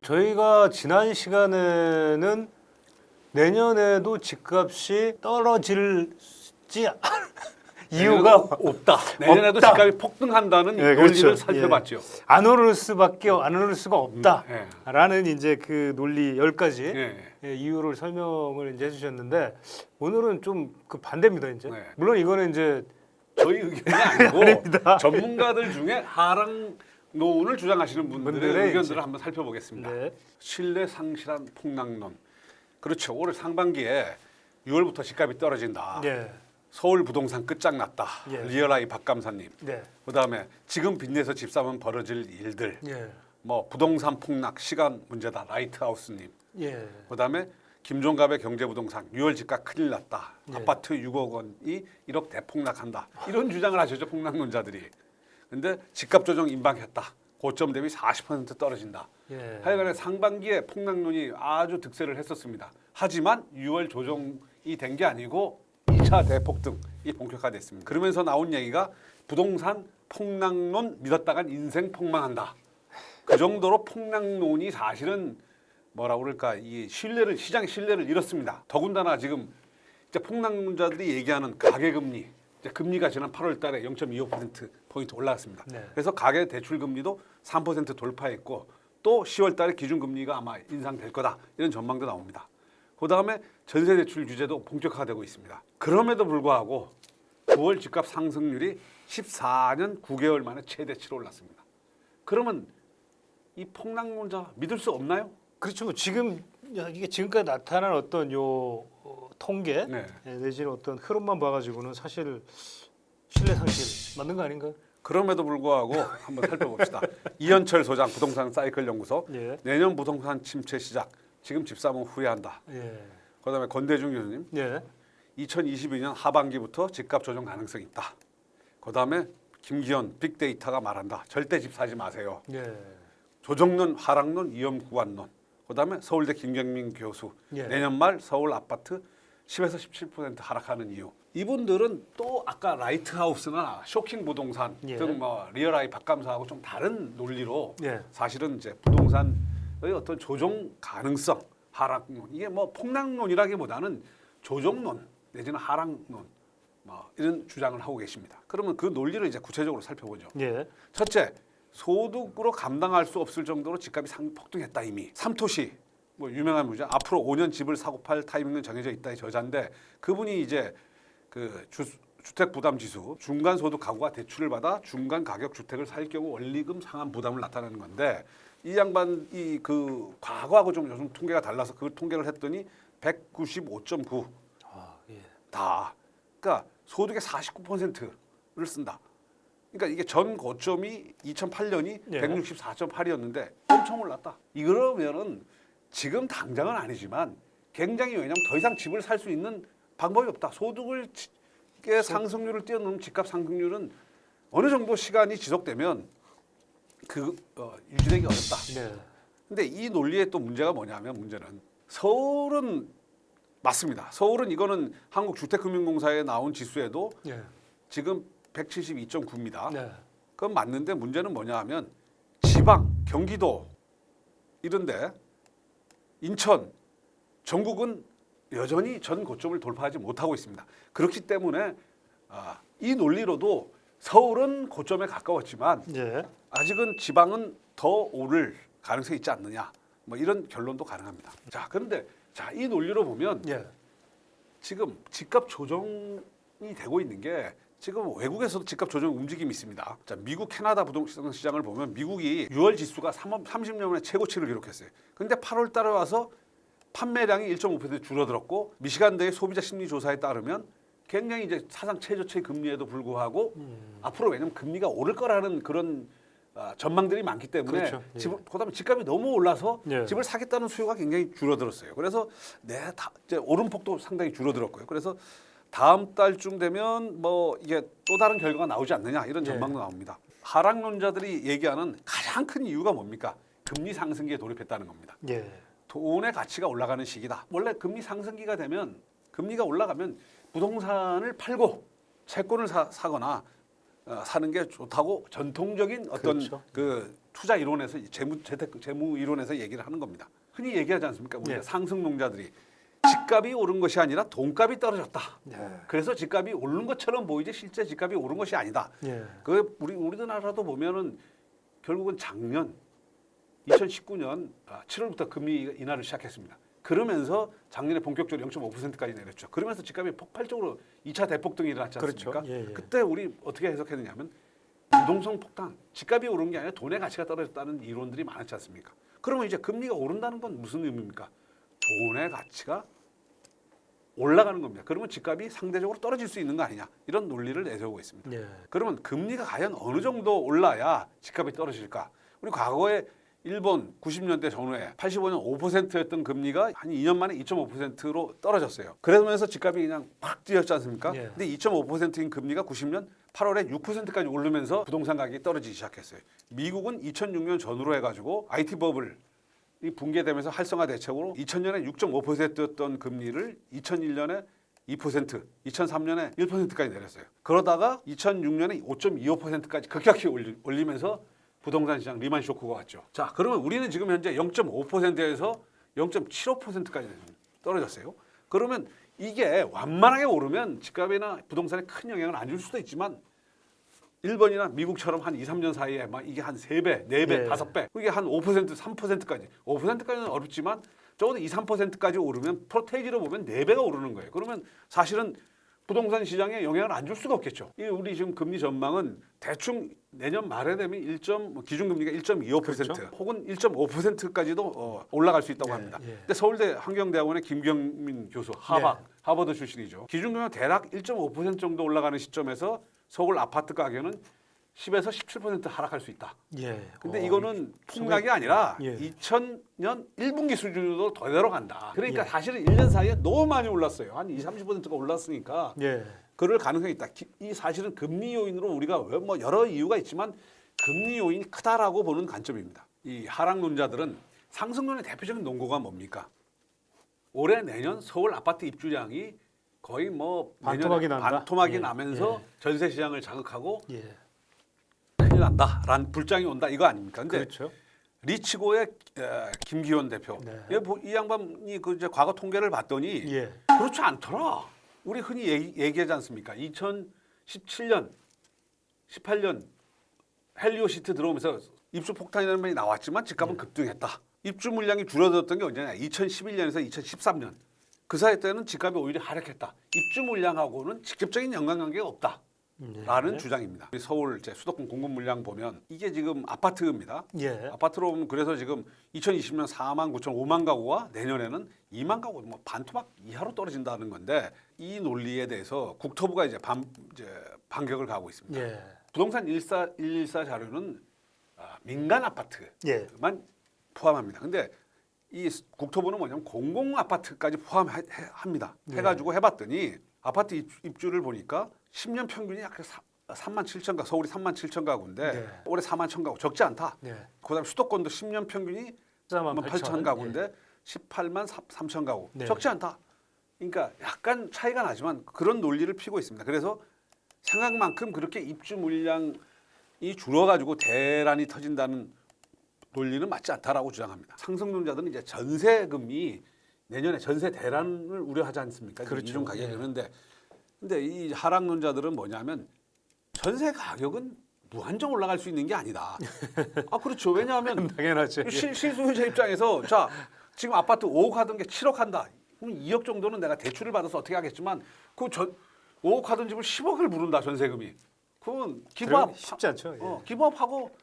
저희가 지난 시간에는 내년에도 집값이 떨어질지 이유가 없다. 내년에도 없다. 집값이 폭등한다는 네, 논리를 그렇죠. 살펴봤죠. 안 오를 수가 예. 없다라는 이제 그 논리 10가지 예. 이유를 설명을 이제 해주셨는데 오늘은 좀 그 반대입니다. 이제 네. 물론 이거는 이제 저희 의견이 아니고 아닙니다. 전문가들 중에 하락 노은을 주장하시는 분들의 분들의 의견들을 이제- 한번 살펴보겠습니다. 네. 신뢰 상실한 폭락론. 그렇죠. 올해 상반기에 6월부터 집값이 떨어진다. 예. 서울 부동산 끝장났다. 예. 리얼아이 박감사님. 네. 그다음에 지금 빚내서 집 사면 벌어질 일들. 예. 뭐 부동산 폭락 시간 문제다. 라이트하우스님. 예. 그다음에 김종갑의 경제부동산 6월 집값 큰일 났다. 예. 아파트 6억 원이 1억 대폭락한다. 이런 주장을 하셨죠. 폭락론자들이. 근데 집값 조정 임박했다. 고점 대비 40% 떨어진다. 예. 하여간에 상반기에 폭락론이 아주 득세를 했었습니다. 하지만 6월 조정이 된 게 아니고 2차 대폭등이 본격화됐습니다. 그러면서 나온 얘기가 부동산 폭락론 믿었다간 인생 폭망한다. 그 정도로 폭락론이 사실은 뭐라 그럴까 이 시장의 신뢰를 잃었습니다. 더군다나 지금 이제 폭락론자들이 얘기하는 가계금리 이제 금리가 지난 8월달에 0.25% 포인트 올라갔습니다. 네. 그래서 가계 대출 금리도 3% 돌파했고 또 10월달에 기준금리가 아마 인상될 거다 이런 전망도 나옵니다. 그 다음에 전세 대출 규제도 본격화되고 있습니다. 그럼에도 불구하고 9월 집값 상승률이 14년 9개월 만에 최대치로 올랐습니다. 그러면 이 폭락론자 믿을 수 없나요? 그렇죠. 뭐 지금 이게 지금까지 나타난 어떤 통계 네. 내지는 어떤 흐름만 봐가지고는 사실 신뢰 상실 맞는 거 아닌가요? 그럼에도 불구하고 한번 살펴봅시다. 이현철 소장 부동산 사이클 연구소 예. 내년 부동산 침체 시작 지금 집 사면 후회한다. 예. 그다음에 권대중 교수님 예. 2022년 하반기부터 집값 조정 가능성이 있다. 그다음에 김기현 빅데이터가 말한다. 절대 집 사지 마세요. 예. 조정론, 하락론, 위험 구간론. 그다음에 서울대 김경민 교수 예. 내년 말 서울 아파트 10에서 17% 하락하는 이유. 이분들은 또 아까 라이트하우스나 쇼킹 부동산 예. 등 뭐 리얼아이 박감사하고 좀 다른 논리로 예. 사실은 이제 부동산의 어떤 조정 가능성, 하락론 이게 뭐 폭락론이라기보다는 조정론 내지는 하락론 뭐 이런 주장을 하고 계십니다. 그러면 그 논리를 이제 구체적으로 살펴보죠. 예. 첫째, 소득으로 감당할 수 없을 정도로 집값이 폭등했다 이미. 삼토시 뭐 유명한 분이죠. 앞으로 5년 집을 사고 팔 타이밍은 정해져 있다의 저자인데 그분이 이제 그 주택 부담 지수 중간 소득 가구가 대출을 받아 중간 가격 주택을 살 경우 원리금 상환 부담을 나타내는 건데 이 양반이 그 과거하고 좀 요즘 통계가 달라서 그 통계를 했더니 195.9 아, 예. 다. 그러니까 소득의 49%를 쓴다. 그러니까 이게 전 고점이 2008년이 예. 164.8이었는데 엄청 올랐다. 이러면은 지금 당장은 아니지만 굉장히 왜냐하면 더 이상 집을 살 수 있는 방법이 없다. 소득의 상승률을 뛰어넘는 집값 상승률은 어느 정도 시간이 지속되면 유지되기 어렵다. 네. 근데 이 논리의 또 문제가 뭐냐면 문제는 서울은 맞습니다. 서울은 이거는 한국주택금융공사에 나온 지수에도 예. 지금 172.9입니다. 네. 그건 맞는데 문제는 뭐냐 하면 지방, 경기도 이런데 인천, 전국은 여전히 전 고점을 돌파하지 못하고 있습니다. 그렇기 때문에 이 논리로도 서울은 고점에 가까웠지만 예. 아직은 지방은 더 오를 가능성이 있지 않느냐 뭐 이런 결론도 가능합니다. 자, 그런데 이 논리로 보면 예. 지금 집값 조정이 되고 있는 게 지금 외국에서도 집값 조정 움직임이 있습니다. 자, 미국, 캐나다 부동산 시장을 보면 미국이 6월 지수가 30년 만에 최고치를 기록했어요. 그런데 8월 달에 와서 판매량이 1.5% 줄어들었고 미시간대의 소비자 심리 조사에 따르면 굉장히 이제 사상 최저치의 금리에도 불구하고 앞으로 왜냐면 금리가 오를 거라는 그런 전망들이 많기 때문에 그렇죠. 예. 그다음에 집값이 너무 올라서 예. 집을 사겠다는 수요가 굉장히 줄어들었어요. 그래서 이제 오름폭도 상당히 줄어들었고요. 그래서 다음 달쯤 되면 뭐 이게 또 다른 결과가 나오지 않느냐 이런 전망도 나옵니다. 하락론자들이 얘기하는 가장 큰 이유가 뭡니까? 금리 상승기에 돌입했다는 겁니다. 예. 돈의 가치가 올라가는 시기다. 원래 금리 상승기가 되면 금리가 올라가면 부동산을 팔고 채권을 사거나 사는 게 좋다고 전통적인 어떤 그렇죠. 그 투자 이론에서 재무 이론에서 얘기를 하는 겁니다. 흔히 얘기하지 않습니까? 우리가 예. 상승농자들이 집값이 오른 것이 아니라 돈값이 떨어졌다. 예. 그래서 집값이 오른 것처럼 보이지 실제 집값이 오른 것이 아니다. 예. 그 우리나라도 보면은 결국은 작년 2019년 7월부터 금리 인하를 시작했습니다. 그러면서 작년에 본격적으로 0.5%까지 내렸죠. 그러면서 집값이 폭발적으로 2차 대폭등이 일어났지 않습니까? 그렇죠. 예, 예. 그때 우리 어떻게 해석했느냐면 유동성 폭탄, 집값이 오른 게 아니라 돈의 가치가 떨어졌다는 이론들이 많았지 않습니까? 그러면 이제 금리가 오른다는 건 무슨 의미입니까? 돈의 가치가 올라가는 겁니다. 그러면 집값이 상대적으로 떨어질 수 있는 거 아니냐? 이런 논리를 내세우고 있습니다. 예. 그러면 금리가 과연 어느 정도 올라야 집값이 떨어질까? 우리 과거에 일본 90년대 전후에 85년 5%였던 금리가 한 2년 만에 2.5%로 떨어졌어요. 그러면서 집값이 그냥 팍 뛰었지 않습니까? 예. 근데 2.5%인 금리가 90년 8월에 6%까지 오르면서 부동산 가격이 떨어지기 시작했어요. 미국은 2006년 전후로 해가지고 IT 버블이 붕괴되면서 활성화 대책으로 2000년에 6.5%였던 금리를 2001년에 2%, 2003년에 1%까지 내렸어요. 그러다가 2006년에 5.25%까지 급격히 올리면서 부동산 시장 리만 쇼크가 왔죠. 자, 그러면 우리는 지금 현재 0.5%에서 0.75%까지 떨어졌어요. 그러면 이게 완만하게 오르면 집값이나 부동산에 큰 영향을 안 줄 수도 있지만 일본이나 미국처럼 한 2, 3년 사이에 막 이게 한 3배, 4배, 예. 5배, 이게 한 5%, 3%까지. 5%까지는 어렵지만 적어도 2, 3%까지 오르면 프로테이지로 보면 4배가 오르는 거예요. 그러면 사실은 부동산 시장에 영향을 안 줄 수가 없겠죠. 이 우리 지금 금리 전망은 대충 내년 말에 되면 기준금리가 1.25% 그렇죠. 혹은 1.5%까지도 올라갈 수 있다고 합니다. 예. 근데 서울대 환경대학원의 김경민 교수, 하버드 출신이죠. 기준금리가 대략 1.5% 정도 올라가는 시점에서 서울 아파트 가격은 10에서 17% 하락할 수 있다. 예. 근데 이거는 폭락이 아니라 예. 2000년 1분기 수준으로 더 내려간다. 그러니까 예. 사실은 1년 사이에 너무 많이 올랐어요. 한 20, 30%가 올랐으니까 예. 그럴 가능성이 있다. 이 사실은 금리 요인으로 우리가 뭐 여러 이유가 있지만 금리 요인이 크다라고 보는 관점입니다. 이 하락론자들은 상승론의 대표적인 논거가 뭡니까? 올해 내년 서울 아파트 입주량이 거의 뭐 반토막이 내년에 난다? 반토막이 예. 나면서 예. 전세 시장을 자극하고 예. 큰일 난다라는 불장이 온다 이거 아닙니까? 근데 그렇죠. 리치고의 김기현 대표 네. 이 양반이 그 이제 과거 통계를 봤더니 예. 그렇지 않더라. 우리 흔히 얘기하지 않습니까? 2017년, 18년 헬리오시티 들어오면서 입주 폭탄이라는 말이 나왔지만 집값은 급등했다. 입주 물량이 줄어들었던 게 언제냐? 2011년에서 2013년. 그 사이 때는 집값이 오히려 하락했다. 입주 물량하고는 직접적인 연관관계가 없다. 라는 주장입니다. 우리 서울 이제 수도권 공급 물량 보면 이게 지금 아파트입니다. 예. 아파트로 보면 그래서 지금 2020년 4만 9천 5만 가구가 내년에는 2만 가구 뭐 반토막 이하로 떨어진다는 건데 이 논리에 대해서 국토부가 이제 반격을 가하고 있습니다. 예. 부동산 114 자료는 민간 아파트만 예. 포함합니다. 근데 이 국토부는 뭐냐면 공공 아파트까지 포함합니다. 예. 해가지고 해봤더니 아파트 입주를 보니까 10년 평균이 약 3만 7천 가구, 서울이 3만 7천 가구인데 네. 올해 4만 1천 가구 적지 않다. 네. 그다음 수도권도 10년 평균이 4만 8천 가구인데 18만 3천 가구 네. 적지 않다. 그러니까 약간 차이가 나지만 그런 논리를 피고 있습니다. 그래서 생각만큼 그렇게 입주 물량이 줄어가지고 대란이 터진다는 논리는 맞지 않다라고 주장합니다. 상승론자들은 이제 전세금이 내년에 전세 대란을 우려하지 않습니까? 그렇죠. 이중 가격이 예. 그런데 근데 이 하락론자들은 뭐냐면 전세 가격은 무한정 올라갈 수 있는 게 아니다. 아 그렇죠. 왜냐하면 당연하죠. 실수요자 입장에서 자 지금 아파트 5억 하던 게 7억 한다. 그럼 2억 정도는 내가 대출을 받아서 어떻게 하겠지만 그 5억 하던 집을 10억을 부른다 전세금이. 그건 기부업 쉽지 않죠. 예. 기부업하고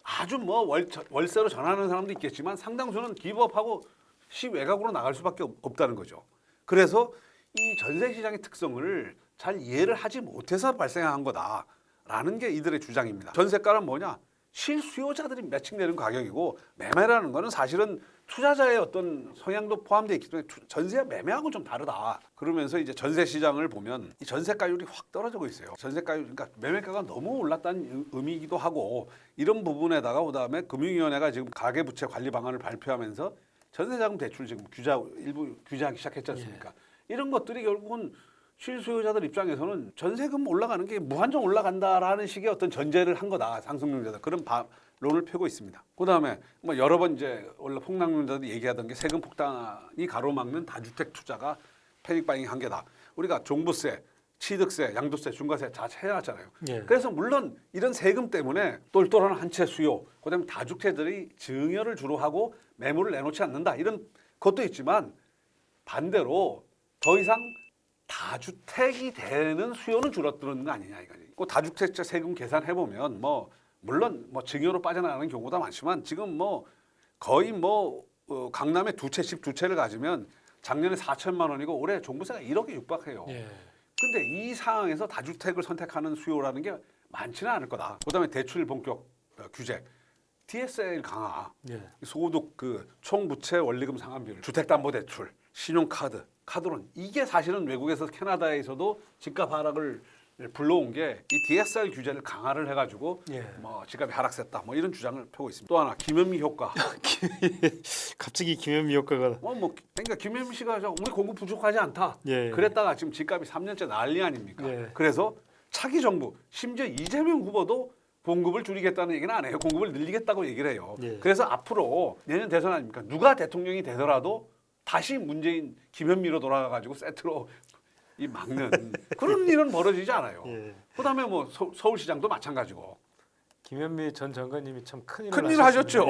아주 뭐 월세로 전하는 사람도 있겠지만 상당수는 기부업하고 시외곽으로 나갈 수밖에 없다는 거죠. 그래서 이 전세 시장의 특성을 잘 이해를 하지 못해서 발생한 거다라는 게 이들의 주장입니다. 전세가는 뭐냐? 실수요자들이 매칭되는 가격이고 매매라는 거는 사실은 투자자의 어떤 성향도 포함되어 있기 때문에 전세 매매하고는 좀 다르다. 그러면서 이제 전세 시장을 보면 이 전세가율이 확 떨어지고 있어요. 전세가율 그러니까 매매가가 너무 올랐다는 의미이기도 하고 이런 부분에다가 그다음에 금융위원회가 지금 가계부채 관리 방안을 발표하면서 전세자금 대출 지금 일부 규제하기 시작했지 않습니까? 이런 것들이 결국은 실수요자들 입장에서는 전세금 올라가는 게 무한정 올라간다라는 식의 어떤 전제를 한 거다. 상승률자들 그런 론을 펴고 있습니다. 그다음에 뭐 여러 번 이제 원래 폭락론자들이 얘기하던 게 세금 폭탄이 가로막는 다주택 투자가 패닉 바잉의 한계다. 우리가 종부세, 취득세, 양도세, 중과세 다 해놨잖아요. 예. 그래서 물론 이런 세금 때문에 똘똘한 한 채 수요, 그다음에 다주택들이 증여를 주로 하고 매물을 내놓지 않는다 이런 것도 있지만 반대로 더 이상 다주택이 되는 수요는 줄어드는 거 아니냐 이거지. 그 다주택자 세금 계산해 보면 뭐 물론 뭐 증여로 빠져나가는 경우가 많지만 지금 뭐 거의 강남에 두 채씩 두 채를 가지면 작년에 4천만 원이고 올해 종부세가 1억에 육박해요. 예. 근데 이 상황에서 다주택을 선택하는 수요라는 게 많지는 않을 거다. 그다음에 대출 본격 규제, DSL 강화, 예. 소득 그 총부채 원리금 상환 비율, 주택담보대출, 신용카드, 카드론 이게 사실은 외국에서 캐나다에서도 집값 하락을 불러온 게 이 DSR 규제를 강화를 해가지고 예. 뭐 집값이 하락했다 뭐 이런 주장을 펴고 있습니다. 또 하나 김현미 효과. 갑자기 김현미 효과가 그러니까 김현미 씨가 우리 공급 부족하지 않다. 예. 그랬다가 지금 집값이 3년째 난리 아닙니까? 예. 그래서 차기 정부 심지어 이재명 후보도 공급을 줄이겠다는 얘기는 안 해요. 공급을 늘리겠다고 얘기를 해요. 예. 그래서 앞으로 내년 대선 아닙니까? 누가 대통령이 되더라도 다시 문재인 김현미로 돌아가가지고 세트로 이 막는 그런 일은 벌어지지 않아요. 예. 그다음에 뭐 서울시장도 마찬가지고 김현미 전 장관님이 참 큰일을 큰일 하셨죠.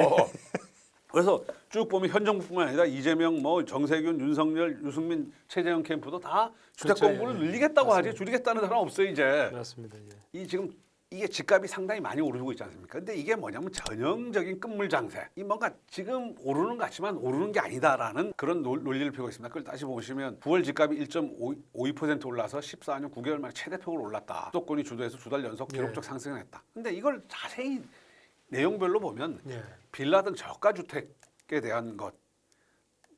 그래서 쭉 보면 현 정부뿐만 아니라 이재명, 뭐 정세균, 윤석열, 유승민, 최재형 캠프도 다 주택 그렇죠. 공급을 예. 늘리겠다고 하지 맞습니다. 줄이겠다는 사람 없어요 이제. 맞습니다. 예. 이 지금 이게 집값이 상당히 많이 오르고 있지 않습니까? 근데 이게 뭐냐면 전형적인 끝물 장세. 이 뭔가 지금 오르는 것 같지만 오르는 게 아니다라는 그런 논리를 펴고 있습니다. 그걸 다시 보시면 9월 집값이 1.52% 올라서 14년 9개월 만에 최대폭으로 올랐다. 수도권이 주도해서 두 달 연속 기록적 상승을 했다. 근데 이걸 자세히 내용별로 보면 예. 빌라 등 저가 주택에 대한 것,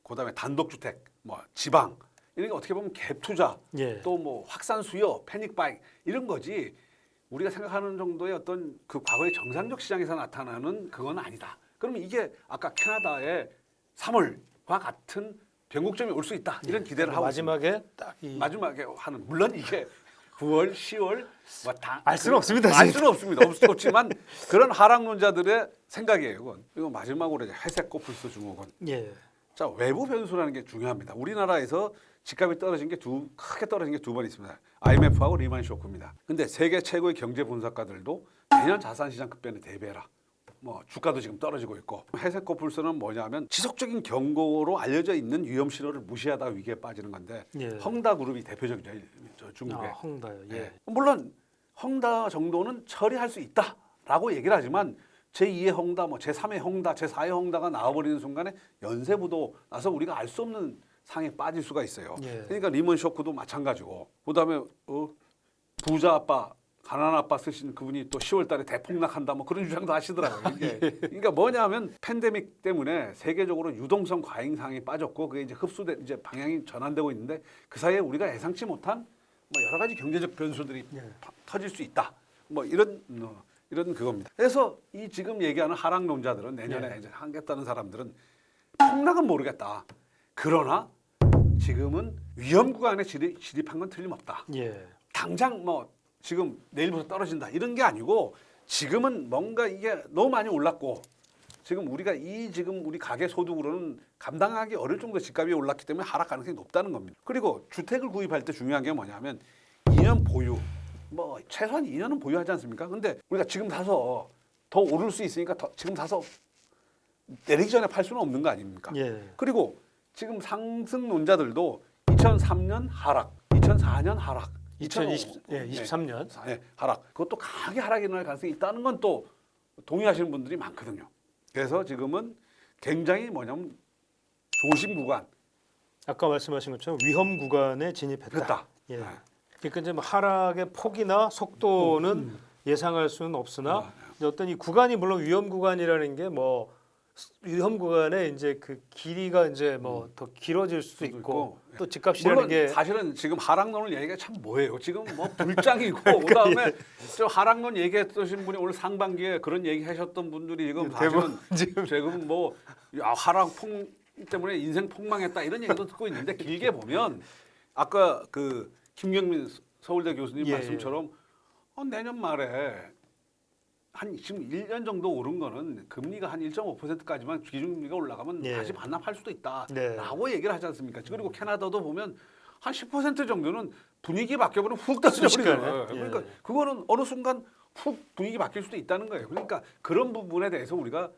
그다음에 단독 주택, 뭐 지방 이런 게 어떻게 보면 갭 투자, 예. 또 뭐 확산 수요, 패닉 바잉 이런 거지. 우리가 생각하는 정도의 어떤 그 과거의 정상적 시장에서 나타나는 그건 아니다. 그러면 이게 아까 캐나다의 3월과 같은 변곡점이 올 수 있다. 이런 기대를 하고 마지막에 딱이 마지막에 하는 물론 이게 9월, 10월 알 수는 없습니다. 알 수는 없습니다. 없지만 그런 하락론자들의 생각이에요. 이건 이거 마지막으로 이제 회색 코뿔소 증후군. 예. 자, 외부 변수라는 게 중요합니다. 우리나라에서 집값이 떨어진 게 크게 떨어진 게 두 번 있습니다. IMF하고 리만 쇼크입니다. 근데 세계 최고의 경제 분석가들도 내년 자산 시장 급변에 대비해라. 뭐 주가도 지금 떨어지고 있고 회색 코뿔소는 뭐냐면 지속적인 경고로 알려져 있는 위험 신호를 무시하다가 위기에 빠지는 건데 예. 헝다그룹이 대표적이죠. 중국의. 헝다요. 예. 예. 물론 헝다 정도는 처리할 수 있다라고 얘기를 하지만 제2의 헝다, 뭐 제3의 헝다, 제4의 헝다가 나와버리는 순간에 연쇄부도 나서 우리가 알 수 없는 상에 빠질 수가 있어요. 예. 그러니까 리먼 쇼크도 마찬가지고 그다음에 부자 아빠, 가난한 아빠 쓰신 그분이 또 10월달에 대폭락한다 뭐 그런 주장도 하시더라고요. 이게. 그러니까 뭐냐면 팬데믹 때문에 세계적으로 유동성 과잉상이 빠졌고 그게 이제 이제 방향이 전환되고 있는데 그 사이에 우리가 예상치 못한 뭐 여러 가지 경제적 변수들이 예. 터질 수 있다. 뭐 이런 그겁니다. 그래서 이 지금 얘기하는 하락론자들은 내년에 이제 하겠다는 사람들은 폭락은 모르겠다. 그러나 지금은 위험 구간에 진입한 건 틀림없다. 예. 당장 뭐 지금 내일부터 떨어진다 이런 게 아니고 지금은 뭔가 이게 너무 많이 올랐고 지금 우리가 지금 우리 가계 소득으로는 감당하기 어려울 정도 집값이 올랐기 때문에 하락 가능성이 높다는 겁니다. 그리고 주택을 구입할 때 중요한 게 뭐냐면 2년 보유. 뭐 최소한 2년은 보유하지 않습니까? 근데 우리가 지금 사서 더 오를 수 있으니까 지금 사서 내리기 전에 팔 수는 없는 거 아닙니까? 예. 그리고 지금 상승론자들도 2003년 하락, 2004년 하락, 23년 하락. 그것도 강하게 하락이 일어날 가능성이 있다는 건 또 동의하시는 분들이 많거든요. 그래서 지금은 굉장히 뭐냐면 조심 구간 아까 말씀하신 것처럼 위험 구간에 진입했다. 됐다. 예. 네. 그러니까 이제 뭐 하락의 폭이나 속도는 예상할 수는 없으나 이제 어떤 이 구간이 물론 위험 구간이라는 게 뭐 위험 구간에 이제 그 길이가 이제 뭐 더 길어질 수도 있고 또 집값이라는 물론 게 사실은 지금 하락론을 얘기가 참 뭐예요. 지금 뭐 불장이고 그다음에 저 하락론 얘기했던 분이 오늘 상반기에 그런 얘기하셨던 분들이 지금 사실은 지금 뭐 하락폭 때문에 인생 폭망했다 이런 얘기도 듣고 있는데 길게 보면 아까 그 김경민 서울대 교수님 예, 말씀처럼 내년 말에 한 지금 1년 정도 오른 거는 금리가 한 1.5%까지만 기준금리가 올라가면 예. 다시 반납할 수도 네. 있다라고 얘기를 하지 않습니까? 그리고 캐나다도 보면 한 10% 정도는 분위기 바뀌어버리면 훅 떨어져 버리잖아요. 순식간에. 그러니까 예. 그거는 어느 순간 훅 분위기 바뀔 수도 있다는 거예요. 그러니까 그런 부분에 대해서 우리가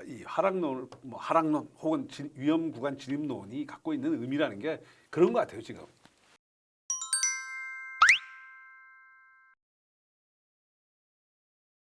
이 하락론 혹은 위험 구간 진입론이 갖고 있는 의미라는 게 그런 것 같아요 지금.